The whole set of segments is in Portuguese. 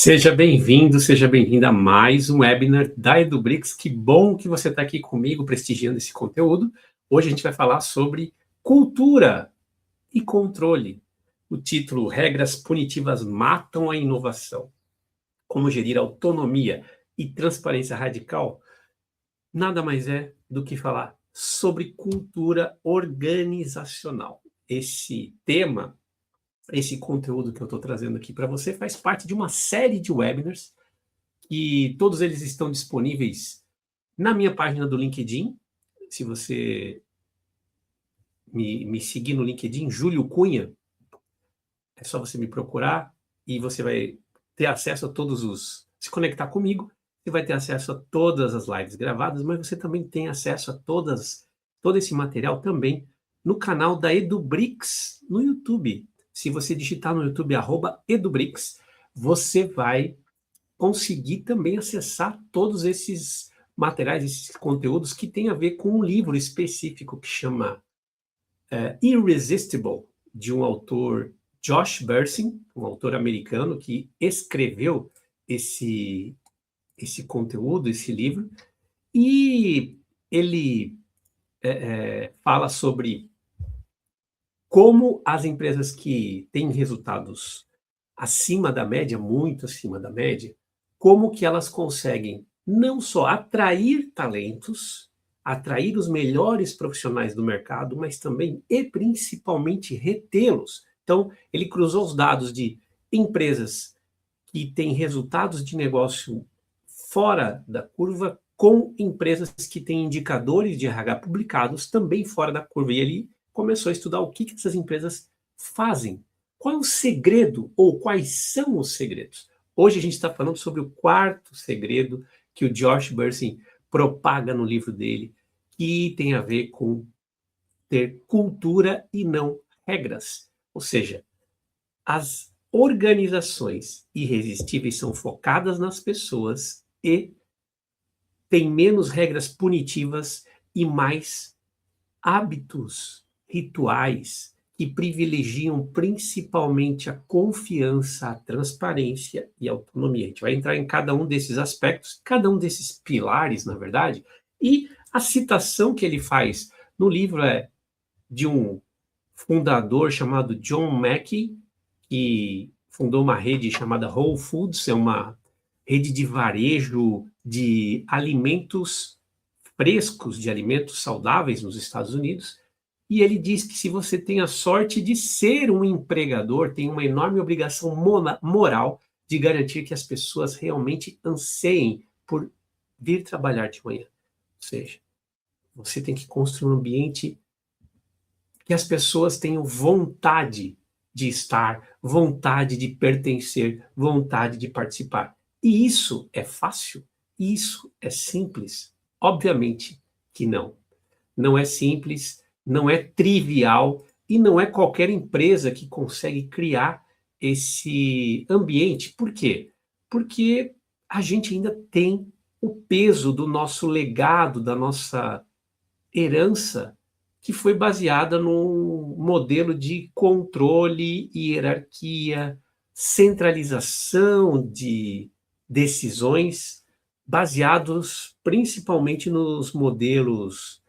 Seja bem-vindo, seja bem-vinda a mais um webinar da EduBricks. Que bom que você está aqui comigo prestigiando esse conteúdo. Hoje a gente vai falar sobre cultura e controle. O título: Regras punitivas matam a inovação. Como gerir autonomia e transparência radical nada mais é do que falar sobre cultura organizacional. Esse tema, esse conteúdo que eu estou trazendo aqui para você faz parte de uma série de webinars e todos eles estão disponíveis na minha página do LinkedIn. Se você me seguir no LinkedIn, Júlio Cunha, é só você me procurar e você vai ter acesso a se conectar comigo, você vai ter acesso a todas as lives gravadas, mas você também tem acesso a todo esse material também no canal da EduBricks no YouTube. Se você digitar no YouTube @EduBricks, você vai conseguir também acessar todos esses materiais, esses conteúdos que têm a ver com um livro específico que chama Irresistible, de um autor, Josh Bersin, um autor americano que escreveu esse conteúdo, esse livro, e ele fala sobre como as empresas que têm resultados acima da média, muito acima da média, como que elas conseguem não só atrair talentos, atrair os melhores profissionais do mercado, mas também e principalmente retê-los. Então, ele cruzou os dados de empresas que têm resultados de negócio fora da curva com empresas que têm indicadores de RH publicados também fora da curva. E ele começou a estudar o que essas empresas fazem. Qual é o segredo ou quais são os segredos? Hoje a gente está falando sobre o quarto segredo que o Josh Bersin propaga no livro dele, que tem a ver com ter cultura e não regras. Ou seja, as organizações irresistíveis são focadas nas pessoas e têm menos regras punitivas e mais hábitos, rituais que privilegiam principalmente a confiança, a transparência e a autonomia. A gente vai entrar em cada um desses aspectos, cada um desses pilares, na verdade, e a citação que ele faz no livro é de um fundador chamado John Mackey, que fundou uma rede chamada Whole Foods, é uma rede de varejo de alimentos frescos, de alimentos saudáveis nos Estados Unidos, e ele diz que se você tem a sorte de ser um empregador, tem uma enorme obrigação moral de garantir que as pessoas realmente anseiem por vir trabalhar de manhã. Ou seja, você tem que construir um ambiente que as pessoas tenham vontade de estar, vontade de pertencer, vontade de participar. E isso é fácil? Isso é simples? Obviamente que não. Não é simples, não é trivial e não é qualquer empresa que consegue criar esse ambiente. Por quê? Porque a gente ainda tem o peso do nosso legado, da nossa herança, que foi baseada num modelo de controle, hierarquia, centralização de decisões, baseados principalmente nos modelos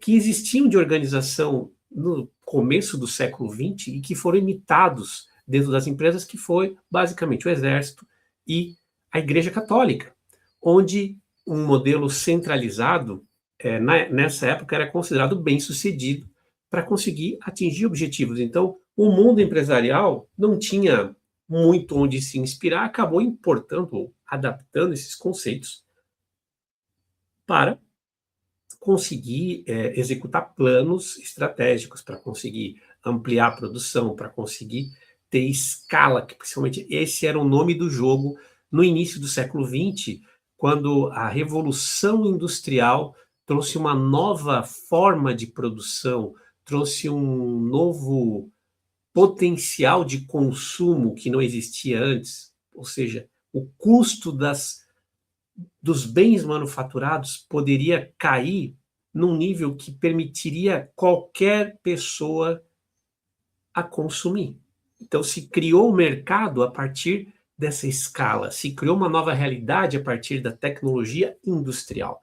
que existiam de organização no começo do século XX e que foram imitados dentro das empresas, que foi basicamente o Exército e a Igreja Católica, onde um modelo centralizado, nessa época, era considerado bem-sucedido para conseguir atingir objetivos. Então, o mundo empresarial não tinha muito onde se inspirar, acabou importando ou adaptando esses conceitos para conseguir executar planos estratégicos, para conseguir ampliar a produção, para conseguir ter escala, que principalmente esse era o nome do jogo no início do século XX, quando a Revolução Industrial trouxe uma nova forma de produção, trouxe um novo potencial de consumo que não existia antes, ou seja, o custo dos bens manufaturados poderia cair num nível que permitiria qualquer pessoa a consumir. Então, se criou o mercado a partir dessa escala, se criou uma nova realidade a partir da tecnologia industrial.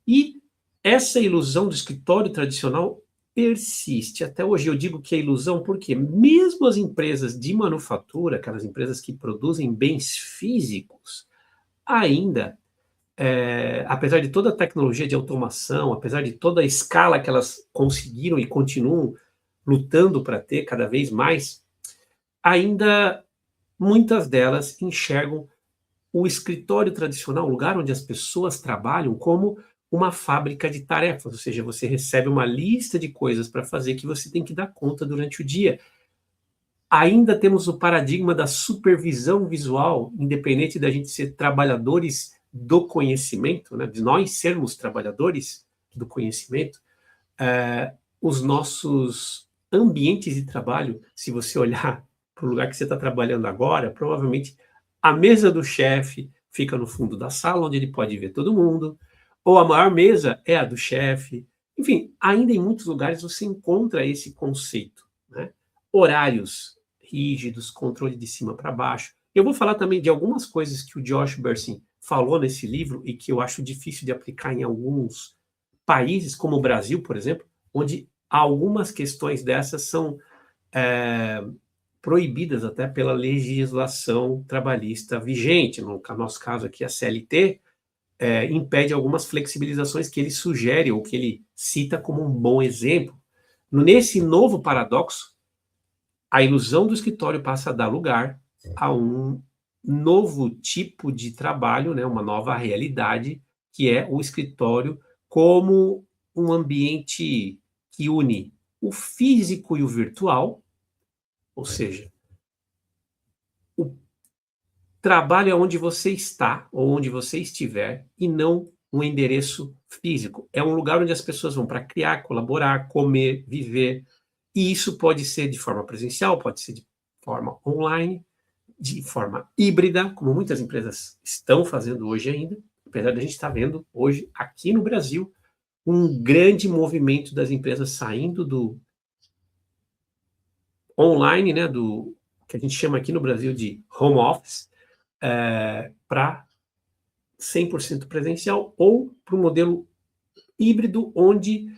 E essa ilusão do escritório tradicional persiste. Até hoje eu digo que é ilusão porque mesmo as empresas de manufatura, aquelas empresas que produzem bens físicos, ainda, apesar de toda a tecnologia de automação, apesar de toda a escala que elas conseguiram e continuam lutando para ter cada vez mais, ainda muitas delas enxergam o escritório tradicional, o lugar onde as pessoas trabalham, como uma fábrica de tarefas, ou seja, você recebe uma lista de coisas para fazer que você tem que dar conta durante o dia. Ainda temos o paradigma da supervisão visual, independente da gente ser trabalhadores do conhecimento, né, de nós sermos trabalhadores do conhecimento, os nossos ambientes de trabalho, se você olhar para o lugar que você está trabalhando agora, provavelmente a mesa do chefe fica no fundo da sala, onde ele pode ver todo mundo, ou a maior mesa é a do chefe. Enfim, ainda em muitos lugares você encontra esse conceito, né? Horários rígidos, controle de cima para baixo. Eu vou falar também de algumas coisas que o Josh Bersin falou nesse livro e que eu acho difícil de aplicar em alguns países, como o Brasil, por exemplo, onde algumas questões dessas são proibidas até pela legislação trabalhista vigente. No nosso caso aqui, a CLT, impede algumas flexibilizações que ele sugere ou que ele cita como um bom exemplo. Nesse novo paradoxo, a ilusão do escritório passa a dar lugar a um novo tipo de trabalho, né, uma nova realidade, que é o escritório como um ambiente que une o físico e o virtual, ou seja, o trabalho é onde você está ou onde você estiver e não um endereço físico. É um lugar onde as pessoas vão para criar, colaborar, comer, viver. E isso pode ser de forma presencial, pode ser de forma online, de forma híbrida, como muitas empresas estão fazendo hoje ainda, apesar de a gente estar vendo hoje, aqui no Brasil, um grande movimento das empresas saindo do online, né, do que a gente chama aqui no Brasil de home office, para 100% presencial ou para um modelo híbrido, onde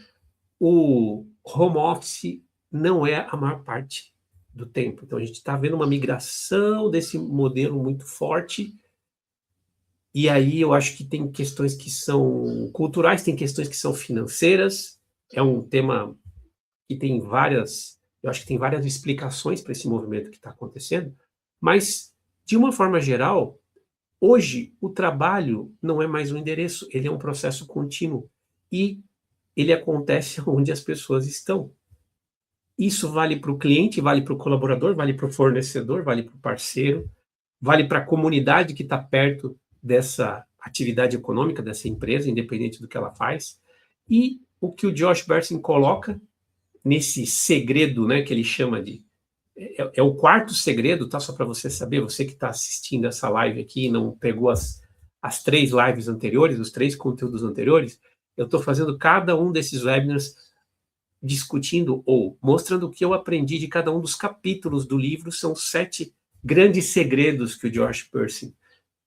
o home office não é a maior parte do tempo. Então, a gente está vendo uma migração desse modelo muito forte, e aí eu acho que tem questões que são culturais, tem questões que são financeiras, é um tema que tem várias, eu acho que tem várias explicações para esse movimento que está acontecendo, mas, de uma forma geral, hoje o trabalho não é mais um endereço, ele é um processo contínuo, e ele acontece onde as pessoas estão. Isso vale para o cliente, vale para o colaborador, vale para o fornecedor, vale para o parceiro, vale para a comunidade que está perto dessa atividade econômica, dessa empresa, independente do que ela faz. E o que o Josh Bersin coloca nesse segredo, né, que ele chama de... É o quarto segredo, tá? Só para você saber, você que está assistindo essa live aqui e não pegou as 3 lives anteriores, os 3 conteúdos anteriores, eu estou fazendo cada um desses webinars discutindo ou mostrando o que eu aprendi de cada um dos capítulos do livro. São 7 grandes segredos que o Josh Bersin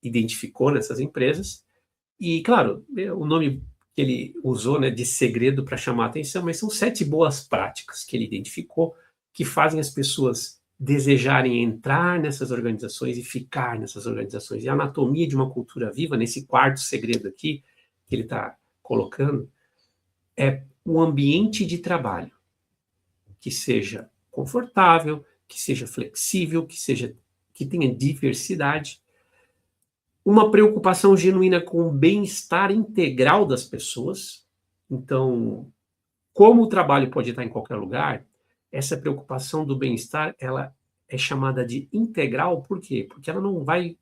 identificou nessas empresas. E, claro, o nome que ele usou, né, de segredo para chamar a atenção, mas são 7 boas práticas que ele identificou que fazem as pessoas desejarem entrar nessas organizações e ficar nessas organizações. E a anatomia de uma cultura viva, nesse quarto segredo aqui que ele está colocando, é um ambiente de trabalho que seja confortável, que seja flexível, que tenha diversidade, uma preocupação genuína com o bem-estar integral das pessoas. Então, como o trabalho pode estar em qualquer lugar, essa preocupação do bem-estar, ela é chamada de integral. Por quê? Porque ela não vai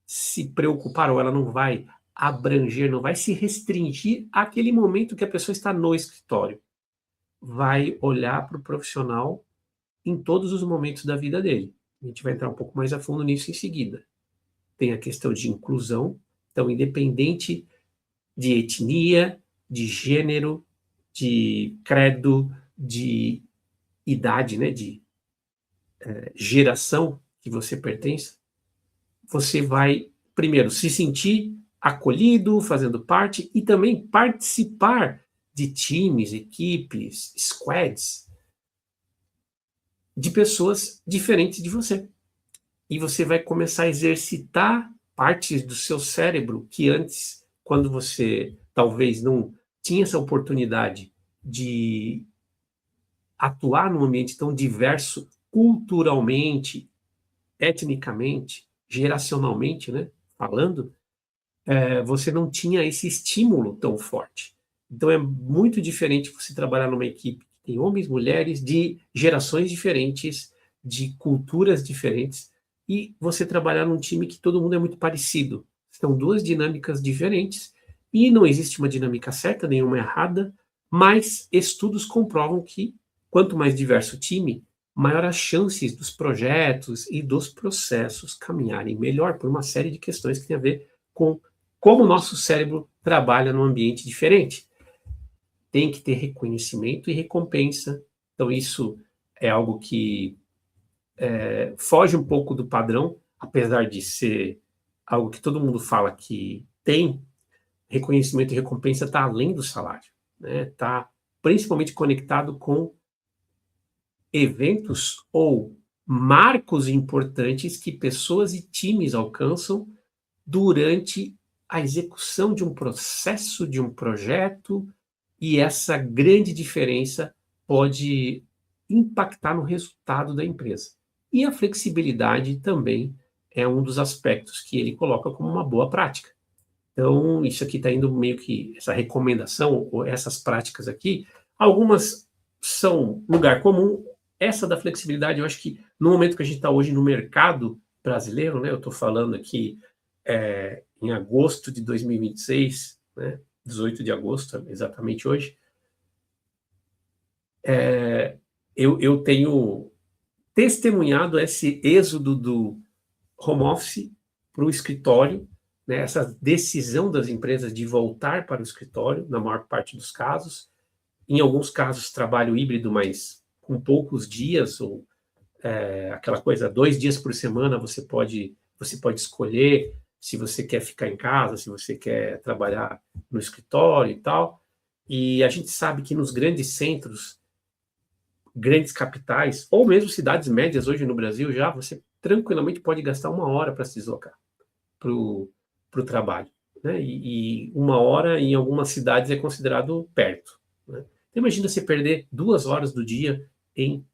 se preocupar, ou ela não vai abranger, não vai se restringir àquele momento que a pessoa está no escritório. Vai olhar para o profissional em todos os momentos da vida dele. A gente vai entrar um pouco mais a fundo nisso em seguida. Tem a questão de inclusão, então, independente de etnia, de gênero, de credo, de idade, né, de geração que você pertence, você vai, primeiro, se sentir acolhido, fazendo parte, e também participar de times, equipes, squads, de pessoas diferentes de você. E você vai começar a exercitar partes do seu cérebro que antes, quando você talvez não tinha essa oportunidade de atuar num ambiente tão diverso culturalmente, etnicamente, geracionalmente, né, falando, você não tinha esse estímulo tão forte. Então é muito diferente você trabalhar numa equipe que tem homens, mulheres, de gerações diferentes, de culturas diferentes, e você trabalhar num time que todo mundo é muito parecido. São duas dinâmicas diferentes, e não existe uma dinâmica certa, nenhuma errada, mas estudos comprovam que quanto mais diverso o time, maior as chances dos projetos e dos processos caminharem melhor por uma série de questões que tem a ver com como o nosso cérebro trabalha num ambiente diferente. Tem que ter reconhecimento e recompensa. Então, isso é algo que foge um pouco do padrão, apesar de ser algo que todo mundo fala que tem, reconhecimento e recompensa está além do salário. Está principalmente conectado com eventos ou marcos importantes que pessoas e times alcançam durante a execução de um processo, de um projeto, e essa grande diferença pode impactar no resultado da empresa. E a flexibilidade também é um dos aspectos que ele coloca como uma boa prática. Então, isso aqui está indo meio que, essa recomendação, ou essas práticas aqui, algumas são lugar comum, essa da flexibilidade, eu acho que no momento que a gente está hoje no mercado brasileiro, né, eu estou falando aqui em agosto de 2026, né, 18 de agosto, exatamente hoje, eu tenho testemunhado esse êxodo do home office para o escritório, né, essa decisão das empresas de voltar para o escritório, na maior parte dos casos, em alguns casos trabalho híbrido, mas com poucos dias, ou aquela coisa, 2 dias por semana você pode escolher se você quer ficar em casa, se você quer trabalhar no escritório e tal. E a gente sabe que nos grandes centros, grandes capitais, ou mesmo cidades médias hoje no Brasil já, você tranquilamente pode gastar 1 hora para se deslocar para o trabalho. Né? E 1 hora em algumas cidades é considerado perto. Né? Então, imagina você perder 2 horas do dia em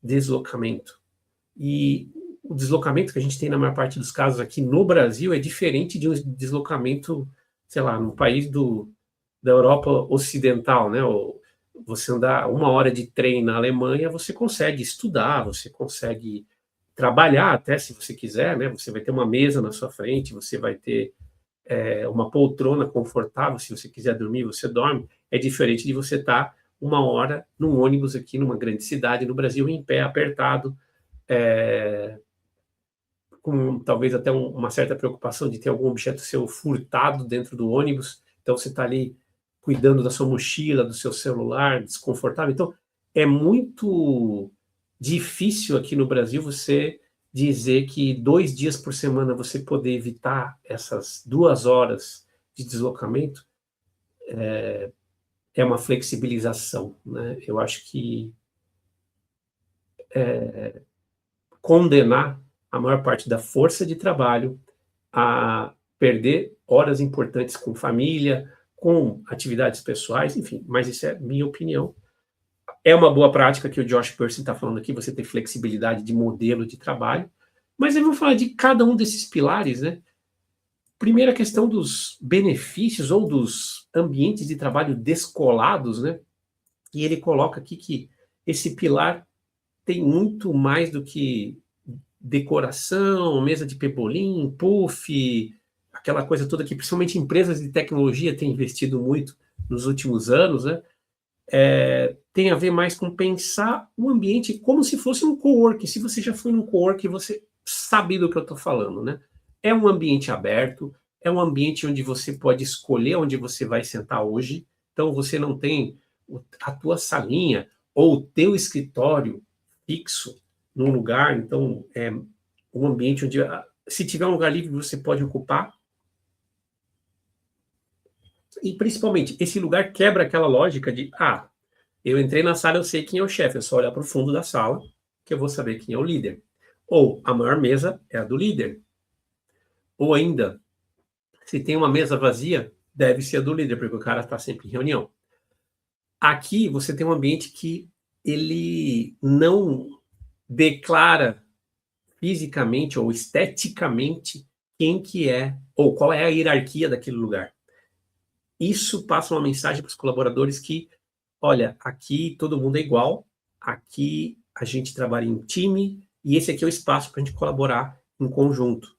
deslocamento. E o deslocamento que a gente tem na maior parte dos casos aqui no Brasil é diferente de um deslocamento, sei lá, no país da Europa Ocidental, né? Você andar 1 hora de trem na Alemanha, você consegue estudar, você consegue trabalhar até se você quiser, né? Você vai ter uma mesa na sua frente, você vai ter uma poltrona confortável, se você quiser dormir, você dorme. É diferente de você estar 1 hora num ônibus aqui numa grande cidade no Brasil, em pé, apertado, com talvez até uma certa preocupação de ter algum objeto seu furtado dentro do ônibus, então você está ali cuidando da sua mochila, do seu celular, desconfortável. Então, é muito difícil aqui no Brasil você dizer que 2 dias por semana você poder evitar essas 2 horas de deslocamento é uma flexibilização, né? Eu acho que condenar a maior parte da força de trabalho a perder horas importantes com família, com atividades pessoais, enfim, mas isso é minha opinião. É uma boa prática que o Josh Percy está falando aqui, você ter flexibilidade de modelo de trabalho, mas eu vou falar de cada um desses pilares, né? Primeiro, a questão dos benefícios ou dos ambientes de trabalho descolados, né? E ele coloca aqui que esse pilar tem muito mais do que decoração, mesa de pebolim, puff, aquela coisa toda que principalmente empresas de tecnologia têm investido muito nos últimos anos, né? Tem a ver mais com pensar o ambiente como se fosse um coworking. Se você já foi num coworking, você sabe do que eu estou falando, né? É um ambiente aberto, é um ambiente onde você pode escolher onde você vai sentar hoje. Então, você não tem a tua salinha ou o teu escritório fixo num lugar. Então, é um ambiente onde Se tiver um lugar livre, você pode ocupar. E, principalmente, esse lugar quebra aquela lógica de, eu entrei na sala, eu sei quem é o chefe, é só olhar para o fundo da sala que eu vou saber quem é o líder. Ou a maior mesa é a do líder. Ou ainda, se tem uma mesa vazia, deve ser a do líder, porque o cara está sempre em reunião. Aqui você tem um ambiente que ele não declara fisicamente ou esteticamente quem que é, ou qual é a hierarquia daquele lugar. Isso passa uma mensagem para os colaboradores que, olha, aqui todo mundo é igual, aqui a gente trabalha em time, e esse aqui é o espaço para a gente colaborar em conjunto.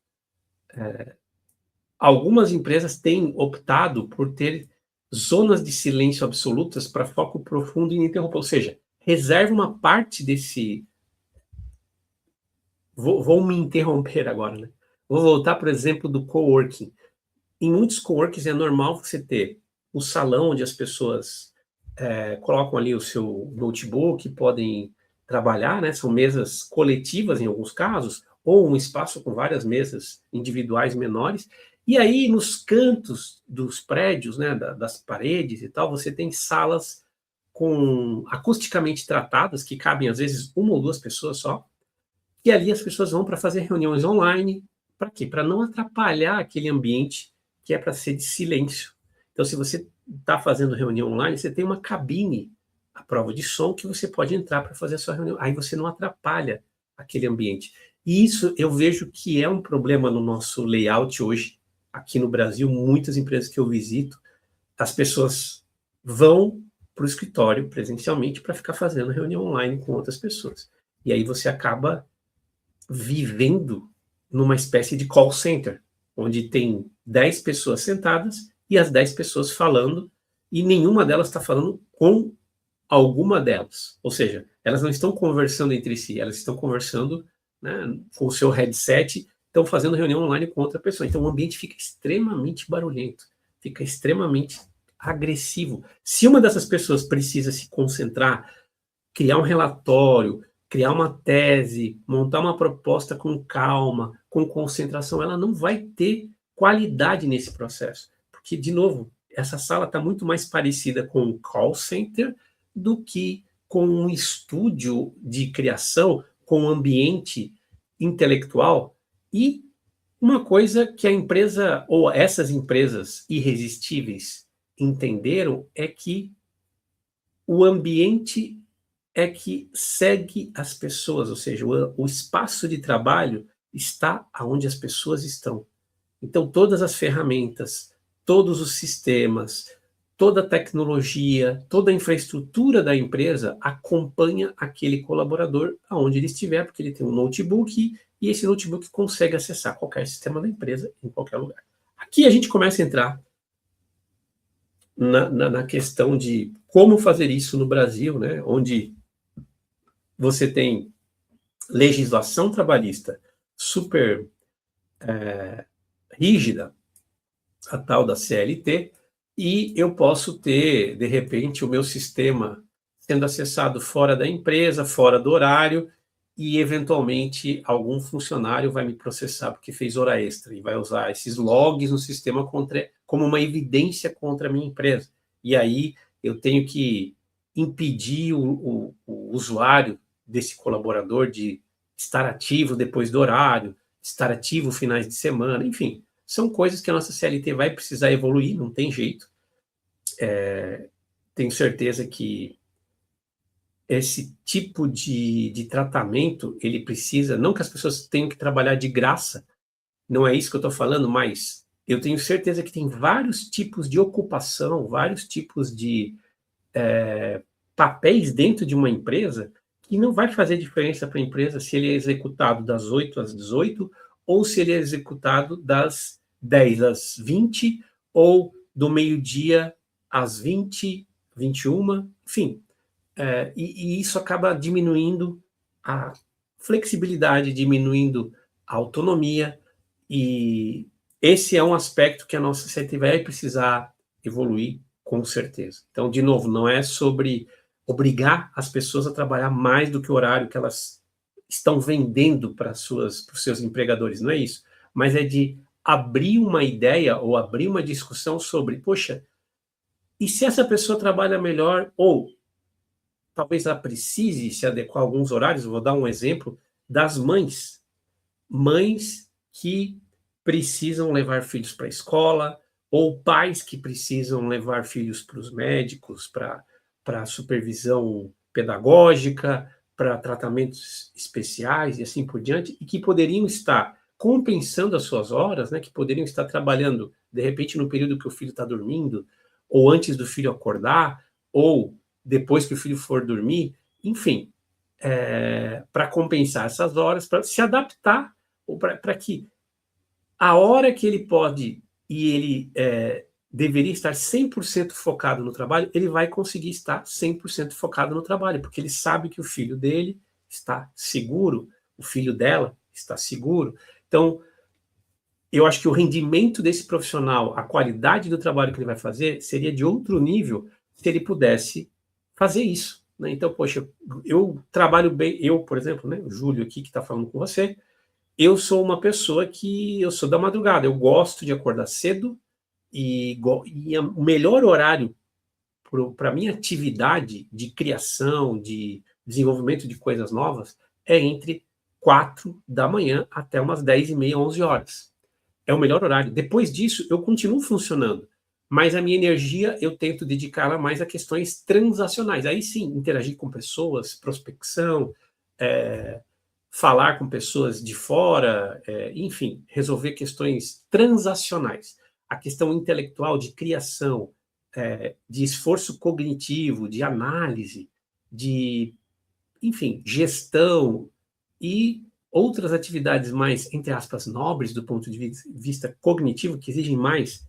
Algumas empresas têm optado por ter zonas de silêncio absolutas para foco profundo e ininterrupto, ou seja, reserva uma parte desse... Vou me interromper agora, né? Vou voltar, por exemplo, do coworking. Em muitos coworkings é normal você ter o salão onde as pessoas colocam ali o seu notebook, podem trabalhar, né? São mesas coletivas em alguns casos, ou um espaço com várias mesas individuais menores. E aí, nos cantos dos prédios, né, das paredes e tal, você tem salas acusticamente tratadas, que cabem às vezes uma ou duas pessoas só, e ali as pessoas vão para fazer reuniões online. Para quê? Para não atrapalhar aquele ambiente que é para ser de silêncio. Então, se você está fazendo reunião online, você tem uma cabine à prova de som que você pode entrar para fazer a sua reunião. Aí você não atrapalha aquele ambiente. E isso eu vejo que é um problema no nosso layout hoje, aqui no Brasil. Muitas empresas que eu visito, as pessoas vão para o escritório presencialmente para ficar fazendo reunião online com outras pessoas. E aí você acaba vivendo numa espécie de call center, onde tem 10 pessoas sentadas e as 10 pessoas falando, e nenhuma delas está falando com alguma delas. Ou seja, elas não estão conversando entre si, elas estão conversando, né, com o seu headset, estão fazendo reunião online com outra pessoa. Então o ambiente fica extremamente barulhento, fica extremamente agressivo. Se uma dessas pessoas precisa se concentrar, criar um relatório, criar uma tese, montar uma proposta com calma, com concentração, ela não vai ter qualidade nesse processo. Porque, de novo, essa sala está muito mais parecida com um call center do que com um estúdio de criação, com um ambiente intelectual. E uma coisa que a empresa, ou essas empresas irresistíveis, entenderam é que o ambiente é que segue as pessoas, ou seja, o espaço de trabalho está onde as pessoas estão. Então, todas as ferramentas, todos os sistemas, toda a tecnologia, toda a infraestrutura da empresa acompanha aquele colaborador aonde ele estiver, porque ele tem um notebook e esse notebook consegue acessar qualquer sistema da empresa em qualquer lugar. Aqui a gente começa a entrar na questão de como fazer isso no Brasil, né, onde você tem legislação trabalhista super rígida, a tal da CLT, e eu posso ter, de repente, o meu sistema sendo acessado fora da empresa, fora do horário, e, eventualmente, algum funcionário vai me processar porque fez hora extra e vai usar esses logs no sistema como uma evidência contra a minha empresa. E aí eu tenho que impedir o usuário desse colaborador de estar ativo depois do horário, estar ativo finais de semana, enfim, são coisas que a nossa CLT vai precisar evoluir, não tem jeito. Tenho certeza que esse tipo de tratamento, ele precisa, não que as pessoas tenham que trabalhar de graça, não é isso que eu estou falando, mas eu tenho certeza que tem vários tipos de ocupação, vários tipos de papéis dentro de uma empresa que não vai fazer diferença para a empresa se ele é executado das 8 às 18 ou se ele é executado das 10 às 20 ou do meio-dia às 20, 21, enfim. E isso acaba diminuindo a flexibilidade, diminuindo a autonomia, e esse é um aspecto que a nossa CLT vai precisar evoluir, com certeza. Então, de novo, não é sobre obrigar as pessoas a trabalhar mais do que o horário que elas estão vendendo para os seus empregadores, não é isso. mas é de abrir uma ideia ou abrir uma discussão sobre, poxa, e se essa pessoa trabalha melhor, ou talvez ela precise se adequar a alguns horários. Vou dar um exemplo das mães. Mães que precisam levar filhos para a escola, ou pais que precisam levar filhos para os médicos, para supervisão pedagógica, para tratamentos especiais e assim por diante, e que poderiam estar compensando as suas horas, né, que poderiam estar trabalhando, de repente, no período que o filho está dormindo, ou antes do filho acordar, ou depois que o filho for dormir, enfim, para compensar essas horas, para se adaptar, ou para que a hora que ele pode e ele deveria estar 100% focado no trabalho, ele vai conseguir estar 100% focado no trabalho, porque ele sabe que o filho dele está seguro, o filho dela está seguro. Então, eu acho que o rendimento desse profissional, a qualidade do trabalho que ele vai fazer, seria de outro nível se ele pudesse fazer isso, né? Então, poxa, eu trabalho bem, eu, por exemplo, né, o Júlio aqui que está falando com você, eu sou uma pessoa que eu sou da madrugada, eu gosto de acordar cedo e o melhor horário para a minha atividade de criação, de desenvolvimento de coisas novas, é entre 4 da manhã até umas 10h30, 11 horas. É o melhor horário. Depois disso, eu continuo funcionando, mas a minha energia eu tento dedicá-la mais a questões transacionais. Aí sim, interagir com pessoas, prospecção, falar com pessoas de fora, enfim, resolver questões transacionais. A questão intelectual de criação, de esforço cognitivo, de análise, de, enfim, gestão e outras atividades mais, entre aspas, nobres do ponto de vista cognitivo, que exigem mais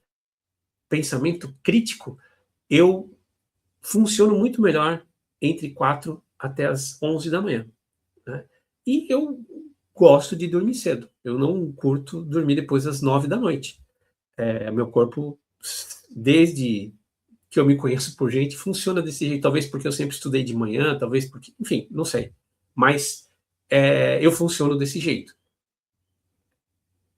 pensamento crítico, eu funciono muito melhor entre 4 até as 11 da manhã, né? E eu gosto de dormir cedo. Eu não curto dormir depois das 9 da noite. Meu corpo, desde que eu me conheço por gente, funciona desse jeito. Talvez porque eu sempre estudei de manhã, talvez porque, enfim, não sei. Mas eu funciono desse jeito.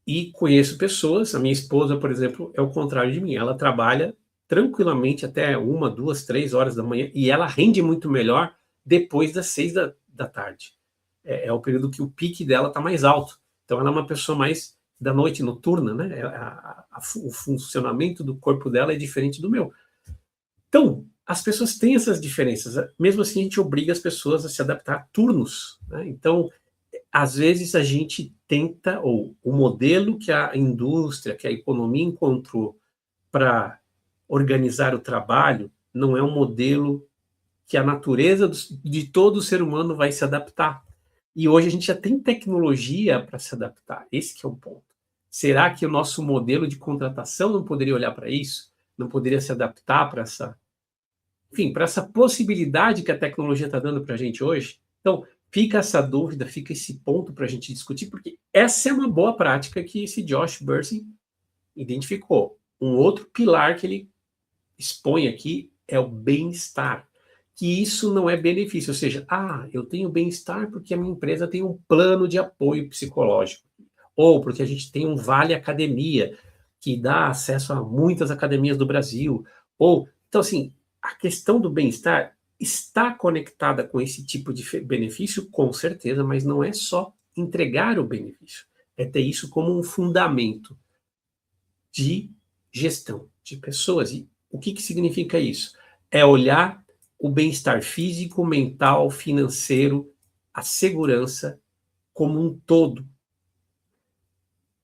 E conheço pessoas, a minha esposa, por exemplo, é o contrário de mim. Ela trabalha tranquilamente até 1, 2, 3 horas da manhã e ela rende muito melhor depois das 6 da tarde. É o período que o pique dela está mais alto. Então, ela é uma pessoa mais da noite noturna, né? O funcionamento do corpo dela é diferente do meu. Então, as pessoas têm essas diferenças. Mesmo assim, a gente obriga as pessoas a se adaptar a turnos, né? Então, às vezes a gente tenta, ou o modelo que a indústria, que a economia encontrou para organizar o trabalho, não é um modelo que a natureza de todo ser humano vai se adaptar. E hoje a gente já tem tecnologia para se adaptar. Esse que é o ponto. Será que o nosso modelo de contratação não poderia olhar para isso? Não poderia se adaptar para essa, enfim, para essa possibilidade que a tecnologia está dando para a gente hoje? Então, fica essa dúvida, fica esse ponto para a gente discutir, porque essa é uma boa prática que esse Josh Bersin identificou. Um outro pilar que ele expõe aqui é o bem-estar, que isso não é benefício, ou seja, eu tenho bem-estar porque a minha empresa tem um plano de apoio psicológico, ou porque a gente tem um Vale Academia, que dá acesso a muitas academias do Brasil, ou, então assim, a questão do bem-estar está conectada com esse tipo de benefício, com certeza, mas não é só entregar o benefício, é ter isso como um fundamento de gestão de pessoas. E o que significa isso? É olhar o bem-estar físico, mental, financeiro, a segurança como um todo.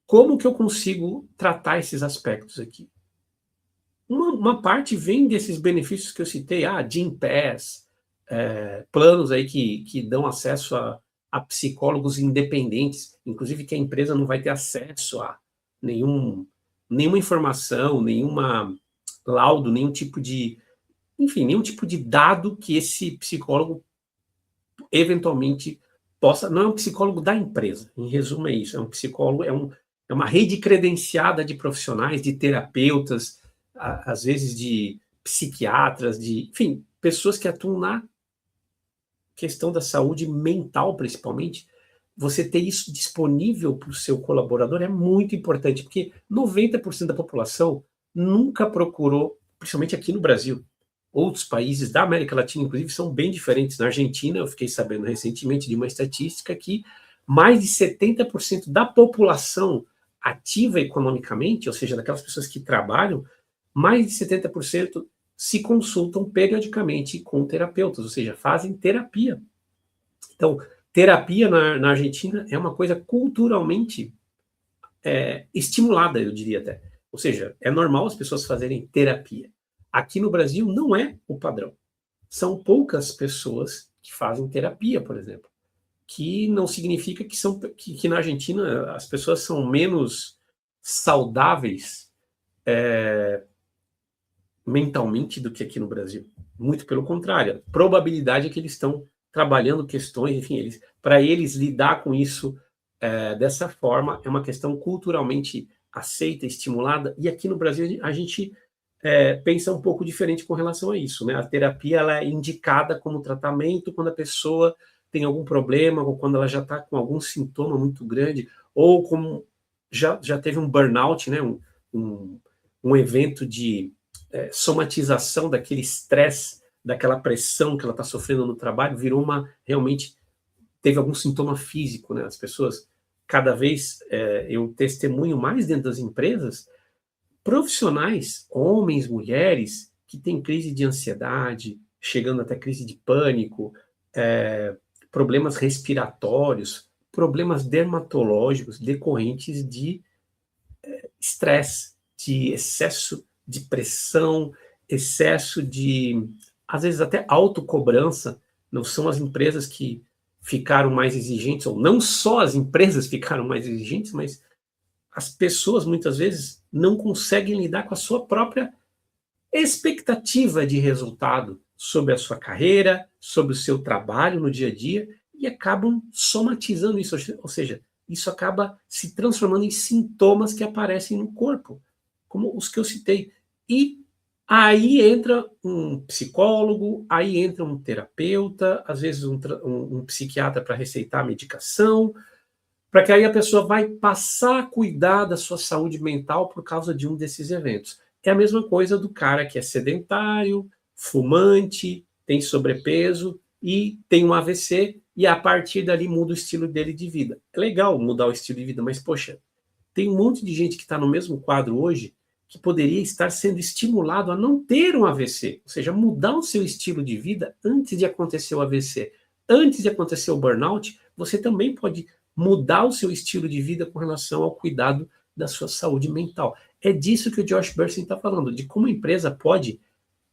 Como que eu consigo tratar esses aspectos aqui? Uma parte vem desses benefícios que eu citei, Gympass, planos aí que dão acesso a psicólogos independentes, inclusive que a empresa não vai ter acesso a nenhuma informação, nenhuma laudo, nenhum tipo de, enfim, nenhum tipo de dado que esse psicólogo eventualmente possa. Não é um psicólogo da empresa, em resumo é isso, é um psicólogo, é uma rede credenciada de profissionais, de terapeutas, às vezes de psiquiatras, enfim, pessoas que atuam na questão da saúde mental, principalmente, você ter isso disponível para o seu colaborador é muito importante, porque 90% da população nunca procurou, principalmente aqui no Brasil. Outros países da América Latina, inclusive, são bem diferentes. Na Argentina, eu fiquei sabendo recentemente de uma estatística que mais de 70% da população ativa economicamente, ou seja, daquelas pessoas que trabalham, mais de 70% se consultam periodicamente com terapeutas, ou seja, fazem terapia. Então, terapia na Argentina é uma coisa culturalmente estimulada, eu diria até. Ou seja, é normal as pessoas fazerem terapia. Aqui no Brasil não é o padrão. São poucas pessoas que fazem terapia, por exemplo. Que não significa que na Argentina as pessoas são menos saudáveis mentalmente do que aqui no Brasil. Muito pelo contrário. A probabilidade é que eles estão trabalhando questões, enfim, para eles lidar com isso dessa forma é uma questão culturalmente aceita, estimulada, e aqui no Brasil a gente pensa um pouco diferente com relação a isso, né? A terapia ela é indicada como tratamento quando a pessoa tem algum problema, ou quando ela já está com algum sintoma muito grande, ou como já teve um burnout, né? Um evento de somatização daquele estresse, daquela pressão que ela está sofrendo no trabalho, virou realmente teve algum sintoma físico, né? As pessoas, cada vez eu testemunho mais dentro das empresas, profissionais, homens, mulheres, que têm crise de ansiedade, chegando até crise de pânico, problemas respiratórios, problemas dermatológicos decorrentes de estresse, de excesso de pressão, excesso de, às vezes, até autocobrança. Não são as empresas que ficaram mais exigentes, ou não só as empresas ficaram mais exigentes, mas as pessoas, muitas vezes, não conseguem lidar com a sua própria expectativa de resultado sobre a sua carreira, sobre o seu trabalho no dia a dia, e acabam somatizando isso, ou seja, isso acaba se transformando em sintomas que aparecem no corpo, como os que eu citei. E aí entra um psicólogo, aí entra um terapeuta, às vezes um psiquiatra para receitar a medicação, para que aí a pessoa vai passar a cuidar da sua saúde mental por causa de um desses eventos. É a mesma coisa do cara que é sedentário, fumante, tem sobrepeso e tem um AVC, e a partir dali muda o estilo dele de vida. É legal mudar o estilo de vida, mas, poxa, tem um monte de gente que está no mesmo quadro hoje que poderia estar sendo estimulado a não ter um AVC, ou seja, mudar o seu estilo de vida antes de acontecer o AVC. Antes de acontecer o burnout, você também pode mudar o seu estilo de vida com relação ao cuidado da sua saúde mental. É disso que o Josh Bersin está falando, de como a empresa pode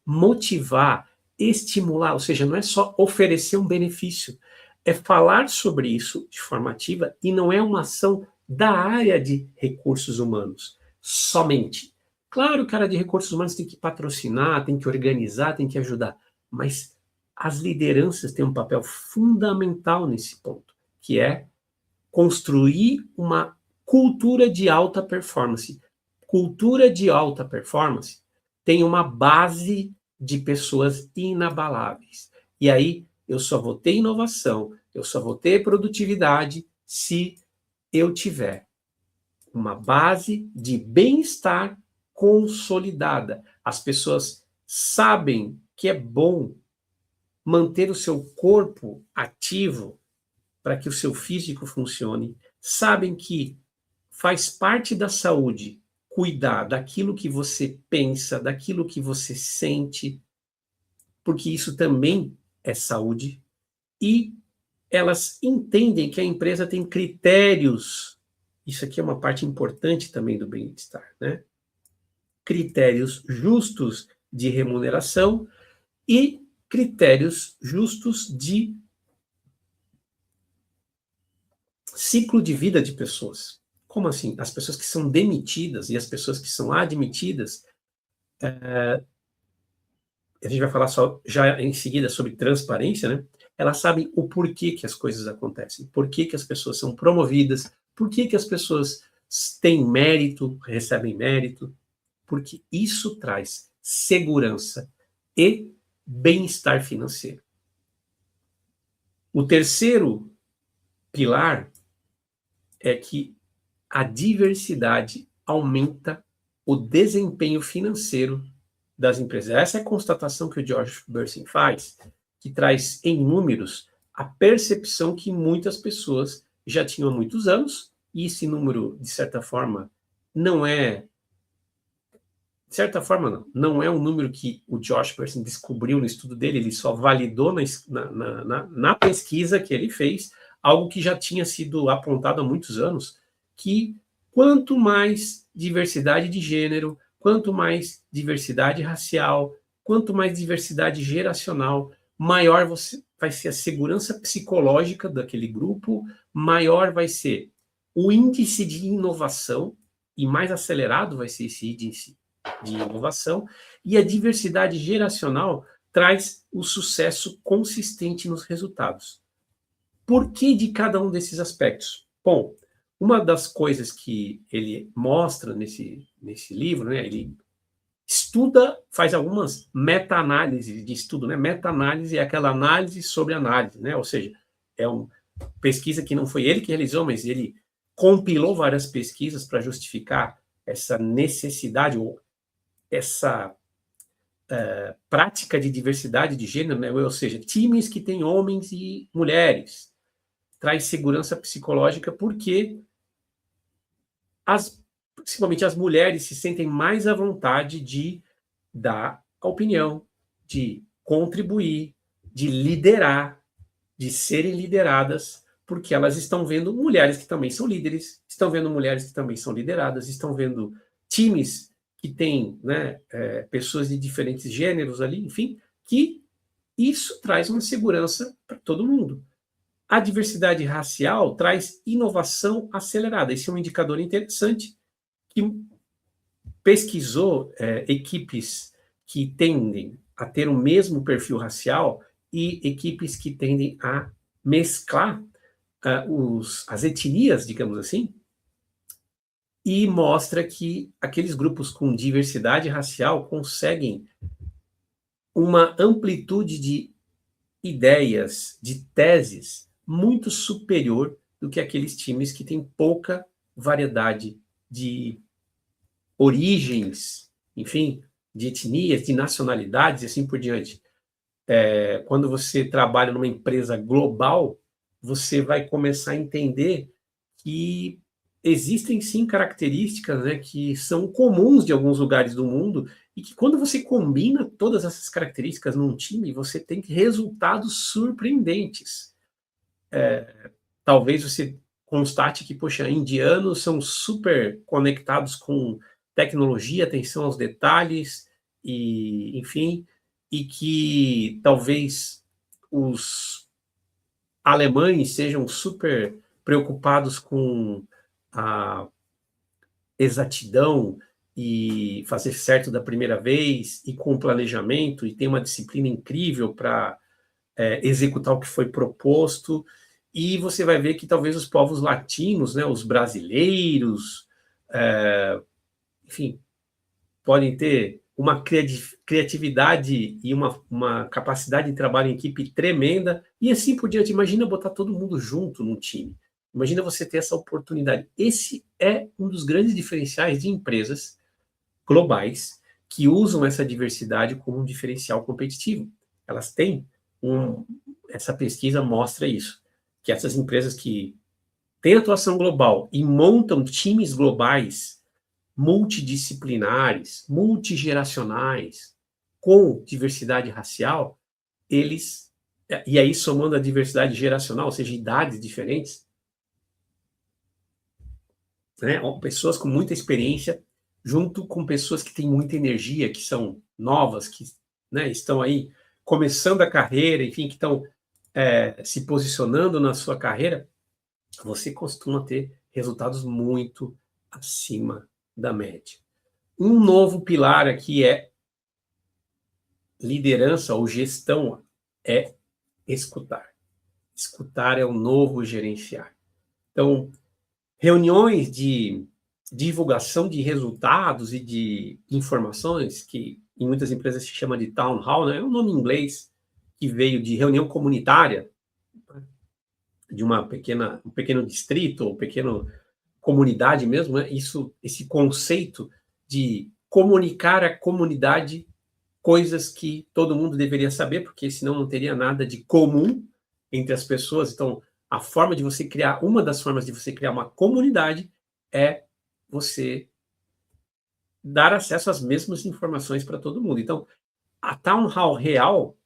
motivar, estimular, ou seja, não é só oferecer um benefício, é falar sobre isso de forma ativa, e não é uma ação da área de recursos humanos somente. Claro, que a área de recursos humanos tem que patrocinar, tem que organizar, tem que ajudar, mas as lideranças têm um papel fundamental nesse ponto, que é construir uma cultura de alta performance. Cultura de alta performance tem uma base de pessoas inabaláveis. E aí eu só vou ter inovação, eu só vou ter produtividade se eu tiver uma base de bem-estar consolidada. As pessoas sabem que é bom manter o seu corpo ativo para que o seu físico funcione, sabem que faz parte da saúde cuidar daquilo que você pensa, daquilo que você sente, porque isso também é saúde, e elas entendem que a empresa tem critérios, isso aqui é uma parte importante também do bem-estar, né? Critérios justos de remuneração e critérios justos de ciclo de vida de pessoas. Como assim? As pessoas que são demitidas e as pessoas que são admitidas, a gente vai falar só já em seguida sobre transparência, né? Elas sabem o porquê que as coisas acontecem, por que as pessoas são promovidas, por que as pessoas têm mérito, recebem mérito, porque isso traz segurança e bem-estar financeiro. O terceiro pilar é que a diversidade aumenta o desempenho financeiro das empresas. Essa é a constatação que o George Bersing faz, que traz em números a percepção que muitas pessoas já tinham há muitos anos, e esse número, de certa forma, não é... De certa forma, não é um número que o Josh Bersing descobriu no estudo dele, ele só validou na pesquisa que ele fez, algo que já tinha sido apontado há muitos anos, que quanto mais diversidade de gênero, quanto mais diversidade racial, quanto mais diversidade geracional, maior vai ser a segurança psicológica daquele grupo, maior vai ser o índice de inovação, e mais acelerado vai ser esse índice de inovação, e a diversidade geracional traz o sucesso consistente nos resultados. Por que de cada um desses aspectos? Bom, uma das coisas que ele mostra nesse livro, né, ele estuda, faz algumas meta-análises de estudo, né? Meta-análise é aquela análise sobre análise, né? Ou seja, é uma pesquisa que não foi ele que realizou, mas ele compilou várias pesquisas para justificar essa necessidade ou essa prática de diversidade de gênero, né? Ou seja, times que têm homens e mulheres, traz segurança psicológica porque principalmente as mulheres se sentem mais à vontade de dar a opinião, de contribuir, de liderar, de serem lideradas, porque elas estão vendo mulheres que também são líderes, estão vendo mulheres que também são lideradas, estão vendo times que têm, né, pessoas de diferentes gêneros ali, enfim, que isso traz uma segurança para todo mundo. A diversidade racial traz inovação acelerada. Esse é um indicador interessante que pesquisou equipes que tendem a ter o mesmo perfil racial e equipes que tendem a mesclar as etnias, digamos assim, e mostra que aqueles grupos com diversidade racial conseguem uma amplitude de ideias, de teses, muito superior do que aqueles times que têm pouca variedade de origens, enfim, de etnias, de nacionalidades e assim por diante. Quando você trabalha numa empresa global, você vai começar a entender que existem sim características, né, que são comuns de alguns lugares do mundo e que quando você combina todas essas características num time, você tem resultados surpreendentes. Talvez você constate que, poxa, indianos são super conectados com tecnologia, atenção aos detalhes, e, enfim, e que talvez os alemães sejam super preocupados com a exatidão e fazer certo da primeira vez, e com planejamento, e tem uma disciplina incrível para executar o que foi proposto, e você vai ver que talvez os povos latinos, né, os brasileiros, enfim, podem ter uma criatividade e uma capacidade de trabalho em equipe tremenda, e assim por diante. Imagina botar todo mundo junto num time. Imagina você ter essa oportunidade. Esse é um dos grandes diferenciais de empresas globais que usam essa diversidade como um diferencial competitivo. Elas têm essa pesquisa mostra isso, que essas empresas que têm atuação global e montam times globais multidisciplinares, multigeracionais, com diversidade racial, e aí somando a diversidade geracional, ou seja, idades diferentes, né, pessoas com muita experiência, junto com pessoas que têm muita energia, que são novas, que, né, estão aí começando a carreira, enfim, que estão se posicionando na sua carreira, você costuma ter resultados muito acima da média. Um novo pilar aqui é liderança ou gestão, é escutar. Escutar é o novo gerenciar. Então, reuniões de divulgação de resultados e de informações, que em muitas empresas se chama de town hall, né? É um nome em inglês que veio de reunião comunitária, de um pequeno distrito ou pequeno comunidade mesmo, né? Esse conceito de comunicar à comunidade coisas que todo mundo deveria saber, porque senão não teria nada de comum entre as pessoas. Então, uma das formas de você criar uma comunidade é você dar acesso às mesmas informações para todo mundo. Então, a town hall real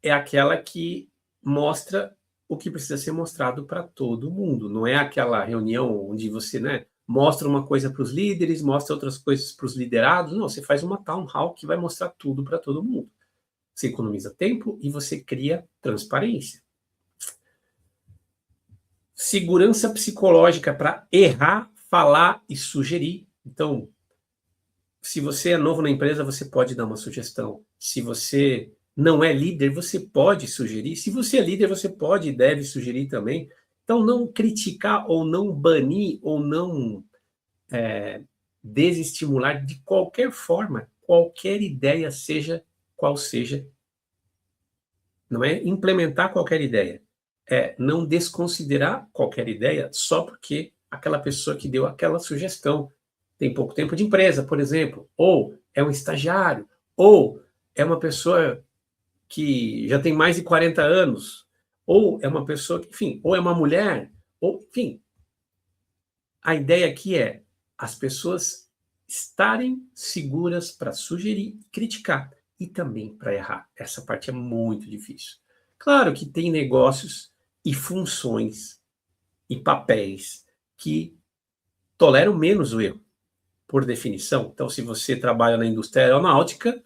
é aquela que mostra o que precisa ser mostrado para todo mundo. Não é aquela reunião onde você, né, mostra uma coisa para os líderes, mostra outras coisas para os liderados. Não, você faz uma town hall que vai mostrar tudo para todo mundo. Você economiza tempo e você cria transparência. Segurança psicológica para errar, falar e sugerir. Então, se você é novo na empresa, você pode dar uma sugestão. Se você não é líder, você pode sugerir. Se você é líder, você pode e deve sugerir também. Então, não criticar ou não banir ou não desestimular de qualquer forma, qualquer ideia, seja qual seja. Não é implementar qualquer ideia. É não desconsiderar qualquer ideia só porque aquela pessoa que deu aquela sugestão tem pouco tempo de empresa, por exemplo, ou é um estagiário, ou é uma pessoa que já tem mais de 40 anos, ou é uma pessoa que, enfim, ou é uma mulher, ou, enfim. A ideia aqui é as pessoas estarem seguras para sugerir, criticar e também para errar. Essa parte é muito difícil. Claro que tem negócios e funções e papéis que toleram menos o erro, por definição. Então, se você trabalha na indústria aeronáutica,